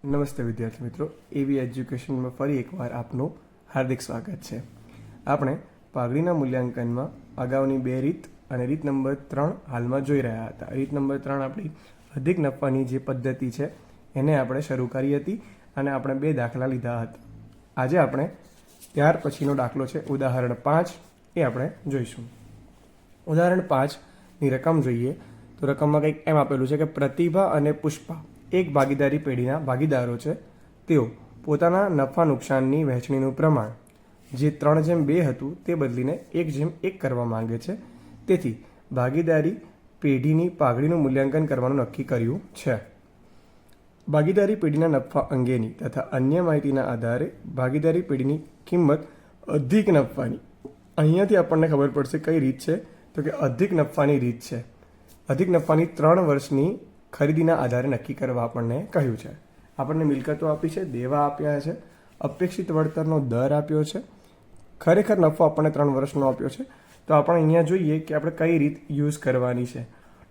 નમસ્તે વિદ્યાર્થી મિત્રો, એવી એજ્યુકેશનમાં ફરી એકવાર આપનું હાર્દિક સ્વાગત છે. આપણે પાઘડીના મૂલ્યાંકનમાં અગાઉની બે રીત અને રીત નંબર 3 હાલમાં જોઈ રહ્યા હતા. રીત નંબર 3 આપણી અધિક નફાની જે પદ્ધતિ છે એને આપણે શરૂ કરી હતી અને આપણે બે દાખલા લીધા હતા. આજે આપણે ત્યાર પછીનો દાખલો છે ઉદાહરણ 5, એ આપણે જોઈશું. ઉદાહરણ 5ની રકમ જોઈએ તો રકમમાં કંઈક એમ આપેલું છે કે પ્રતિભા અને પુષ્પા એક ભાગીદારી પેઢીના ભાગીદારો છે. તેઓ પોતાના નફા નુકસાનની વહેંચણીનું પ્રમાણ જે 3:2 હતું તે બદલીને 1:1 કરવા માંગે છે. તેથી ભાગીદારી પેઢીની પાઘડીનું મૂલ્યાંકન કરવાનું નક્કી કર્યું છે. ભાગીદારી પેઢીના નફા અંગેની તથા અન્ય માહિતીના આધારે ભાગીદારી પેઢીની કિંમત અધિક નફાની, અહીંયાથી આપણને ખબર પડશે કઈ રીત છે તો કે અધિક નફાની રીત છે. અધિક નફાની 3 વર્ષની ખરીદીના આધારે નક્કી કરવા આપણને કહ્યું છે. આપણને મિલકતો આપી છે, દેવા આપ્યા છે, અપેક્ષિત વળતરનો દર આપ્યો છે, ખરેખર નફો આપણને 3 વર્ષનો આપ્યો છે. તો આપણે અહીંયા જોઈએ કે આપણે કઈ રીત યુઝ કરવાની છે.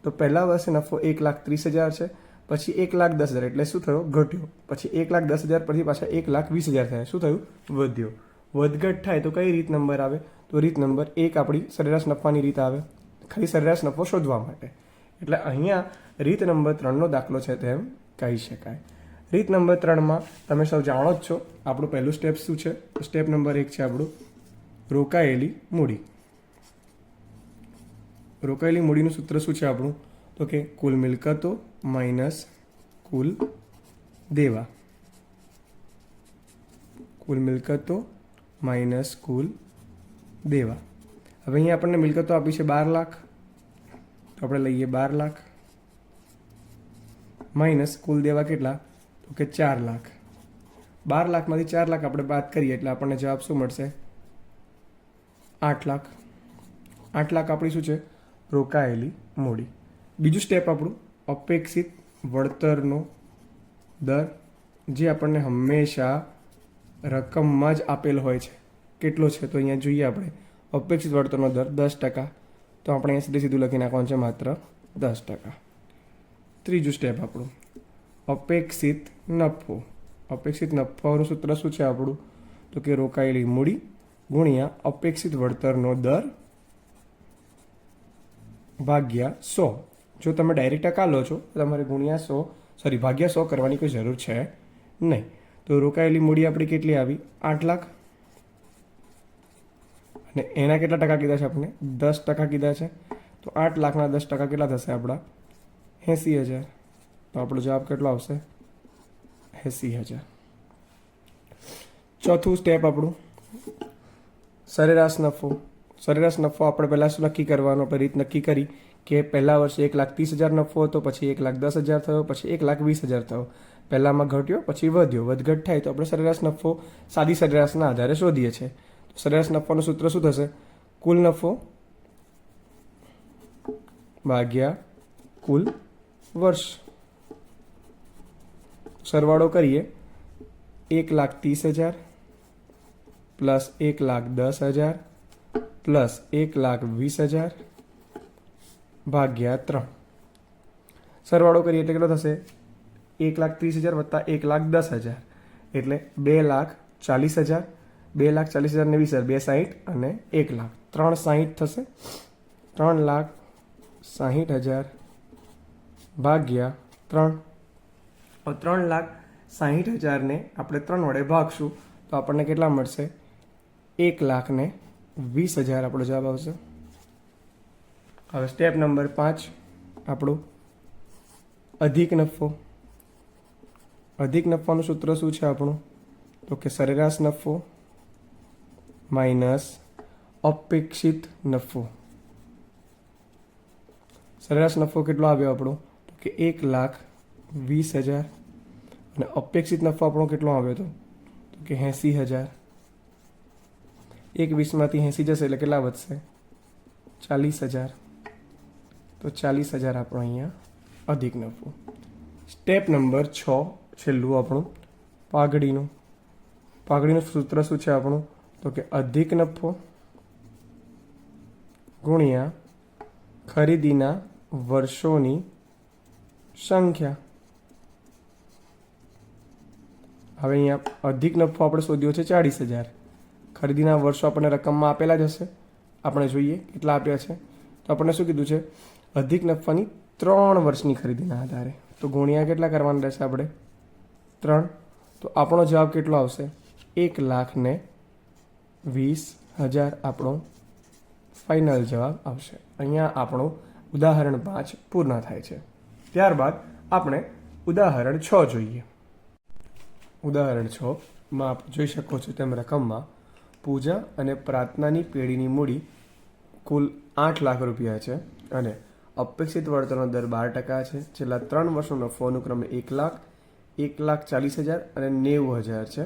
તો પહેલા વર્ષે નફો 1,30,000 છે, પછી 1,10,000 એટલે શું થયો? ઘટ્યો. પછી 1,10,000 પછી પાછા 1,20,000 થયા. શું થયું? વધ્યો. વધઘટ થાય તો કઈ રીત નંબર આવે? તો રીત નંબર 1 આપણી સરેરાશ નફાની રીત આવે, ખાલી સરેરાશ નફો શોધવા માટે. એટલે અહીંયા રીત નંબર 3નો દાખલો છે તેમ કહી શકાય. રીત નંબર 3માં તમે સૌ જાણો જ છો આપણું પહેલું સ્ટેપ શું છે. સ્ટેપ નંબર 1 છે આપણું રોકાયેલી મૂડી. રોકાયેલી મૂડીનું સૂત્ર શું છે આપણું? તો કે કુલ મિલકતો માઇનસ કુલ દેવા. કુલ મિલકતો માઇનસ કુલ દેવા. હવે અહીંયા આપણને મિલકતો આપી છે 12 લાખ, તો આપણે લઈએ 12 લાખ માઇનસ કુલ દેવા કેટલા? તો કે 4 લાખ. 12 લાખમાંથી 4 લાખ આપણે બાદ કરીએ એટલે આપણને જવાબ શું મળશે? 8 લાખ. 8 લાખ આપણી શું છે? રોકાયેલી મૂડી. બીજું સ્ટેપ આપણું અપેક્ષિત વળતરનો દર, જે આપણને હંમેશા રકમમાં જ આપેલ હોય છે. કેટલો છે? તો અહીંયા જોઈએ આપણે અપેક્ષિત વળતરનો દર 10%. તો આપણે અહીંયા સીધું લખી નાખવાનું છે માત્ર 10%. ત્રીજું સ્ટેપ આપણું અપેક્ષિત નફો. અપેક્ષિત નફાનું સૂત્ર શું છે આપણું? તો કે રોકાયેલી મૂડી ગુણ્યા અપેક્ષિત વળતરનો દર ભાગ્યા 100. જો તમે ડાયરેક્ટ ટકા લો છો તો તમારે ભાગ્યા 100 કરવાની કોઈ જરૂર છે નહીં. તો રોકાયેલી મૂડી આપણી કેટલી આવી? 8 લાખ. અને એના કેટલા ટકા કીધા છે આપણે? 10% કીધા છે. તો 8 લાખના 10% કેટલા થશે આપણા? 80,000. તો આપણો જવાબ કેટલો આવશે? 80,000. ચોથું સ્ટેપ આપણું સરેરાશ નફો. સરેરાશ નફો આપણે પહેલાં શું નક્કી કરવાનો? આપણે રીત નક્કી કરી કે પહેલા વર્ષે 1,30,000 નફો હતો, પછી 1,10,000 થયો, પછી 1,20,000 થયો. પહેલામાં ઘટ્યો પછી વધ્યો. વધઘટ થાય તો આપણે સરેરાશ નફો સાદી સરેરાશના આધારે શોધીએ છીએ. તો સરેરાશ નફાનું સૂત્ર શું થશે? કુલ નફો ભાગ્યા કુલ વર્ષ. સરવાળો કરીએ 1,30,000 પ્લસ 1,10,000 પ્લસ 1,20,000 ભાગ્યા 3. સરવાળો કરીએ એટલે કેટલો થશે? 1,30,000 વત્તા 1,10,000 એટલે 2,40,000. 2,40,000 ને 20,000 2,60 અને 1 લાખ 3,60 થશે. 3,60,000 ભાગ્યા 3. 3,60,000 ને આપણે 3 વડે ભાગશું તો આપણને કેટલા મળશે? 1,20,000 આપણો જવાબ આવશે. હવે સ્ટેપ નંબર 5 આપણું અધિક નફો. અધિક નફાનું સૂત્ર શું છે આપણું? તો કે સરેરાશ નફો માઇનસ અપેક્ષિત નફો. સરેરાશ નફો કેટલો આવ્યો આપણો? તો કે 1,20,000 અને અપેક્ષિત નફો આપણો કેટલો આવ્યો હતો? તો કે 80,000. 1,20,000માંથી 80 જશે એટલે કેટલા વધશે? 40,000. તો 40,000 આપણો અહીંયા અધિક નફો. સ્ટેપ નંબર 6 છેલ્લું આપણું પાઘડીનું. પાઘડીનું સૂત્ર શું છે આપણું? તો કે અધિક નફો ગુણ્યા ખરીદીના વર્ષોની સંખ્યા. હવે અહીંયા અધિક નફો આપણે શોધ્યો છે 40,000. ખરીદીના વર્ષો આપણને રકમમાં આપેલા જ હશે. આપણે જોઈએ કેટલા આપ્યા છે. તો આપણને શું કીધું છે? અધિક નફાની 3 વર્ષની ખરીદીના આધારે. તો ગુણ્યા કેટલા કરવાના રહેશે આપણે? 3. તો આપણો જવાબ કેટલો આવશે? 1,20,000 આપણો ફાઇનલ જવાબ આવશે. અહીંયા આપણું ઉદાહરણ 5 પૂર્ણ થાય છે. ત્યારબાદ આપણે ઉદાહરણ 6 જોઈએ. ઉદાહરણ 6માં આપ જોઈ શકો છો તેમ રકમમાં પૂજા અને પ્રાર્થનાની પેઢીની મૂડી કુલ 8 લાખ રૂપિયા છે અને અપેક્ષિત વળતરનો દર 12% છે. છેલ્લા 3 વર્ષનો નફો અનુક્રમે 1 લાખ, 1,40,000 અને 90,000 છે.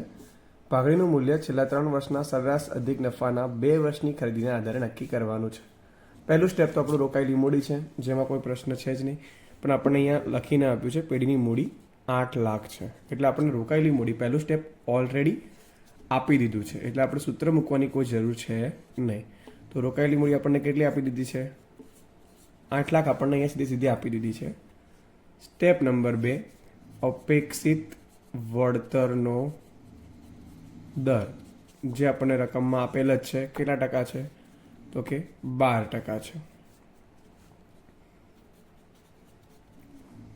પાઘડીનું મૂલ્ય છેલ્લા 3 વર્ષના સરેરાશ અધિક નફાના 2 વર્ષની ખરીદીના આધારે નક્કી કરવાનું છે. પહેલું સ્ટેપ તો આપણું રોકાયેલી મૂડી છે, જેમાં કોઈ પ્રશ્ન છે જ નહીં, પણ આપણને અહીંયા લખીને આપ્યું છે પેઢીની મૂડી 8 લાખ છે. એટલે આપણને રોકાયેલી મૂડી પહેલું સ્ટેપ ઓલરેડી આપી દીધું છે, એટલે આપણે સૂત્ર મૂકવાની કોઈ જરૂર છે નહીં. તો રોકાયેલી મૂડી આપણને કેટલી આપી દીધી છે? 8 લાખ આપણને અહીંયા સીધી સીધી આપી દીધી છે. સ્ટેપ નંબર 2, અપેક્ષિત વળતરનો દર જે આપણને રકમમાં આપેલ જ છે. કેટલા ટકા છે? તો કે 12% છે.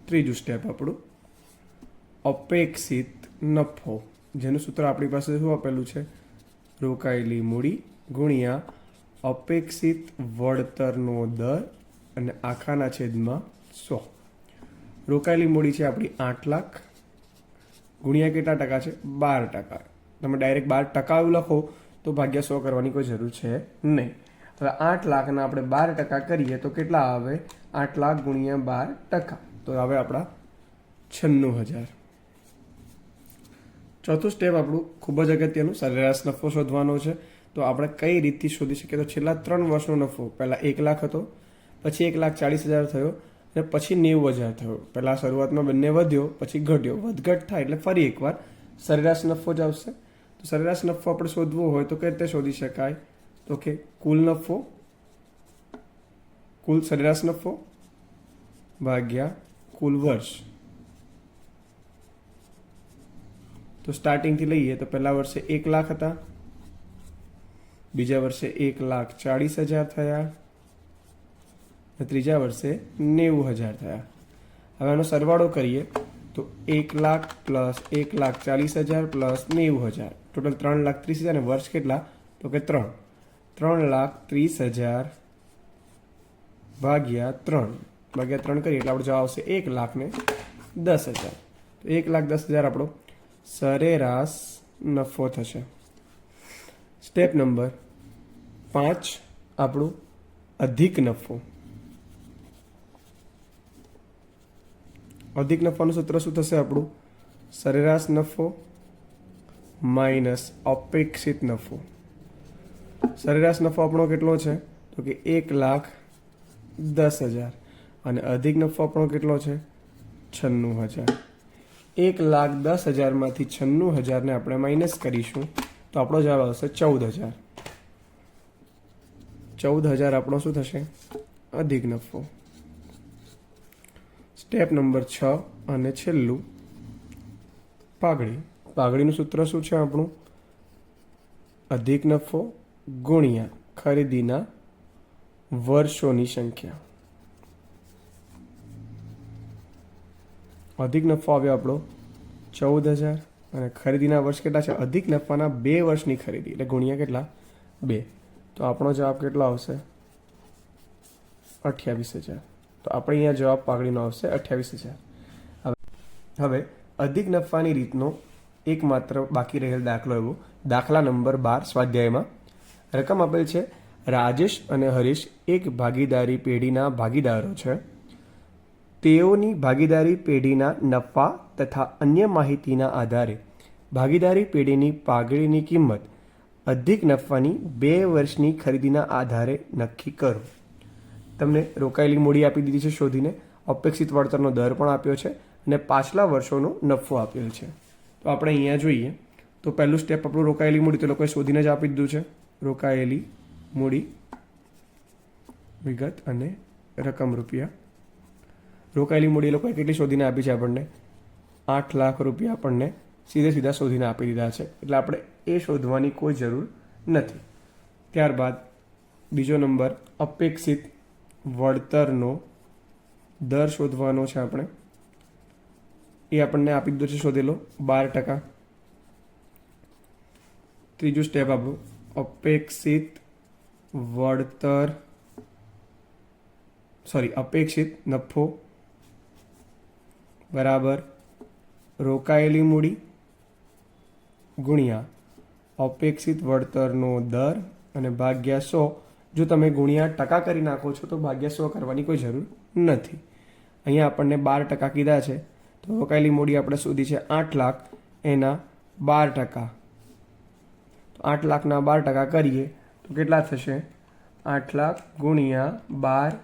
ત્રીજું સ્ટેપ આપણું અપેક્ષિત નફો, જેનું સૂત્ર આપણી પાસે શું આપેલું છે? રોકાયેલી મૂડી ગુણ્યા અપેક્ષિત વળતરનો દર અને આખાના છેદમાં 100. રોકાયેલી મૂડી છે આપણી 8 લાખ ગુણ્યા કેટલા ટકા છે? 12%. તમે ડાયરેક્ટ 12% એવું લખો તો ભાગ્યા 100 કરવાની કોઈ જરૂર છે નહીં. હવે 8 લાખના આપણે 12% કરીએ તો કેટલા આવે? 8 લાખ ગુણ્યા 12%. તો હવે આપણા 96,000. ચોથું સ્ટેપ આપણું ખૂબ જ અગત્યનું, સરેરાશ નફો શોધવાનો છે. તો આપણે કઈ રીતથી શોધી શકીએ? તો છેલ્લા 3 વર્ષનો નફો પહેલાં 1 લાખ હતો, પછી 1,40,000 થયો અને પછી 90,000 થયો. પહેલાં શરૂઆતમાં બંને વધ્યો, પછી ઘટ્યો. વધઘટ થાય એટલે ફરી એકવાર સરેરાશ નફો જ આવશે. તો સરેરાશ નફો આપણે શોધવો હોય તો કઈ રીતે શોધી શકાય? તો કે કુલ નફો, કુલ સરેરાશ નફો ભાગ્યા કુલ વર્ષ. તો સ્ટાર્ટિંગથી લઈએ તો પહેલા વર્ષે 1 લાખ હતા, બીજા વર્ષે 1,40,000 થયા, ત્રીજા વર્ષે 90,000 થયા. હવે આનો સરવાળો કરીએ તો 1 લાખ પ્લસ 1,40,000 પ્લસ 90,000, ટોટલ 3,30,000 અને વર્ષ કેટલા? તો કે 3,30,000 ભાગ્યા 3 કરીએ એટલે આપણો જવાબ આવશે 1,10,000. તો 1,10,000 આપણો સરેરાશ નફો થશે. સ્ટેપ નંબર 5 આપણું અધિક નફો. અધિક નફાનું સૂત્ર શું થશે આપણું? સરેરાશ નફો માઇનસ અપેક્ષિત નફો. સરેરાશ નફો આપણો કેટલો છે? તો કે 1,10,000 અને અધિક નફો આપણો કેટલો છે? 96,000. 1,10,000 માંથી 96,000 ને આપણે માઇનસ કરીશું તો આપણો જવાબ આવશે 14,000. 14,000 આપણો શું થશે? અધિક નફો. સ્ટેપ નંબર 6 અને છેલ્લું પાઘડી. પાઘડીનું સૂત્ર શું છે આપણું? અધિક નફો ગુણ્યા ખરીદીના વર્ષોની સંખ્યા. અધિક નફો આવ્યો આપણો 14,000 અને ખરીદીના વર્ષ કેટલા છે? અધિક નફાના 2 વર્ષની ખરીદી એટલે ગુણ્યા કેટલા? 2. તો આપણો જવાબ કેટલો આવશે? 28,000. તો આપણે અહીંયા જવાબ પાઘડીનો આવશે 28,000. હવે અધિક નફાની રીતનો એકમાત્ર બાકી રહેલ દાખલો એવો દાખલા નંબર 12 સ્વાધ્યાયમાં રકમ આપેલ છે. રાજેશ અને હરીશ એક ભાગીદારી પેઢીના ભાગીદારો છે. તેઓની ભાગીદારી પેઢીના નફા તથા અન્ય માહિતીના આધારે ભાગીદારી પેઢીની પાઘડીની કિંમત અધિક નફાની 2 વર્ષની ખરીદીના આધારે નક્કી કરો. તમને રોકાયેલી મૂડી આપી દીધી છે શોધીને, અપેક્ષિત વળતરનો દર પણ આપ્યો છે અને પાછલા વર્ષોનો નફો આપ્યો છે. તો આપણે અહીંયા જોઈએ તો પહેલું સ્ટેપ આપણું રોકાયેલી મૂડી તો લોકોએ શોધીને જ આપી દીધું છે. રોકાયેલી મૂડી વિગત અને રકમ રૂપિયા. રોકાયેલી મૂડી લોકોએ કેટલી શોધીને આપી છે આપણને? 8 લાખ રૂપિયા આપણને સીધે સીધા શોધીને આપી દીધા છે, એટલે આપણે એ શોધવાની કોઈ જરૂર નથી. ત્યારબાદ બીજો નંબર, અપેક્ષિત વળતરનો દર શોધવાનો છે આપણે. એ આપણને આપી દીધો છે શોધેલો 12%. ત્રીજું સ્ટેપ આપણું, અપેક્ષિત નફો બરાબર રોકાયેલી મૂડી ગુણ્યા અપેક્ષિત વળતરનો દર અને ભાગ્યા 100. જો તમે ગુણ્યા ટકા કરી નાખો છો તો ભાગ્યા 100 કરવાની કોઈ જરૂર નથી. અહીંયા આપણને 12% કીધા છે, તો રોકાયેલી મૂડી આપણે શોધી છે 8 લાખ, એના 12%. તો 8 લાખના 12% કરીએ તો કેટલા થશે? 8 લાખ ગુણ્યા 12%.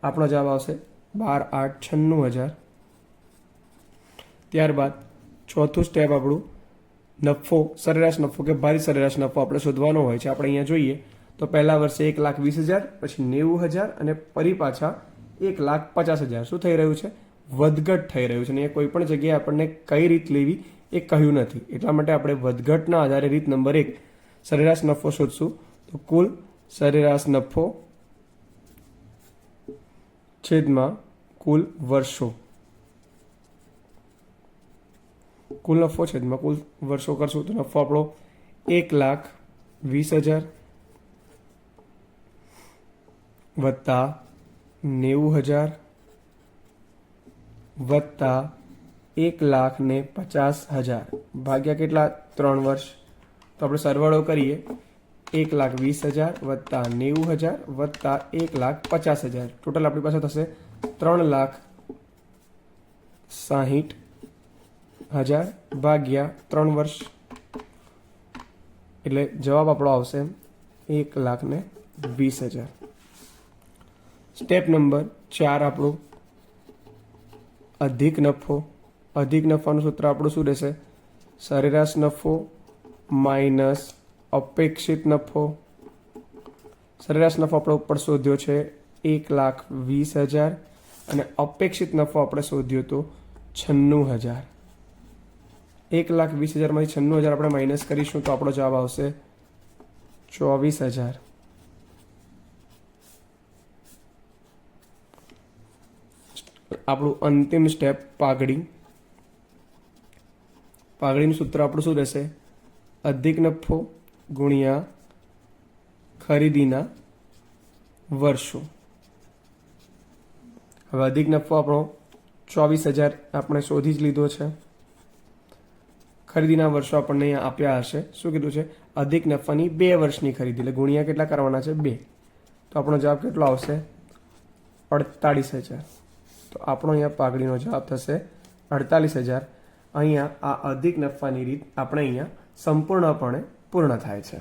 આપણો જવાબ આવશે 12,896,000. ત્યારબાદ ચોથું સ્ટેપ આપણું, નફો, સરેરાશ નફો કે ભારી સરેરાશ નફો આપણે શોધવાનો હોય છે. આપણે અહીંયા જોઈએ તો પહેલા વર્ષે 1,20,000, પછી 90,000 અને ફરી પાછા 1,50,000. શું થઈ રહ્યું છે? વધઘટ થઈ રહ્યું છે. અને એ કોઈ પણ જગ્યાએ આપણને કઈ રીત લેવી એ કહ્યું નથી, એટલા માટે આપણે વધઘટના આધારે રીત નંબર 1 સરેરાશ નફો શોધશું. તો કુલ સરેરાશ નફો છેદમાં કુલ વર્ષો, કુલ નફો છેદમાં કુલ વર્ષો કરશું તો નફો આપણો 1,20,000 વત્તા 90,000 વત્તા 1,50,000 ભાગ્યા કેટલા? 3 વર્ષ. તો આપણે સરવાળો કરીએ, 1,20,000 વત્તા 90,000 વત્તા 1,50,000. ટોટલ આપણી પાસે થશે 3,60,000 ભાગ્યા 3 વર્ષ. એટલે જવાબ આપણો આવશે 1,20,000. સ્ટેપ નંબર 4 આપણું અધિક નફો. અધિક નફાનું સૂત્ર આપણું શું રહેશે? સરેરાશ નફો માઇનસ અપેક્ષિત નફો. સરેરાશ નફો આપણે ઉપર શોધ્યો છે 1,20,000 અને અપેક્ષિત નફો આપણે શોધ્યો તો 96,000. 1,20,000 માંથી 96,000 આપણે માઇનસ કરીશું તો આપણો જવાબ આવશે 24,000. આપણું અંતિમ સ્ટેપ, પાઘડી. પાઘડીનું સૂત્ર આપણું શું રહેશે? અધિક નફો ગુણ્યા ખરીદીના વર્ષો. હવે અધિક નફો આપણો 24,000 આપણે શોધી જ લીધો છે. ખરીદીના વર્ષો આપણને અહીંયા આપ્યા હશે. શું કીધું છે? અધિક નફાની 2 વર્ષની ખરીદી, એટલે ગુણ્યા કેટલા કરવાના છે? 2. તો આપણો જવાબ કેટલો આવશે? 48,000. તો આપણો અહીંયા પાઘડીનો જવાબ થશે 48,000. અહીંયા આ અધિક નફાની રીત આપણે અહીંયા સંપૂર્ણપણે પૂર્ણ થાય છે.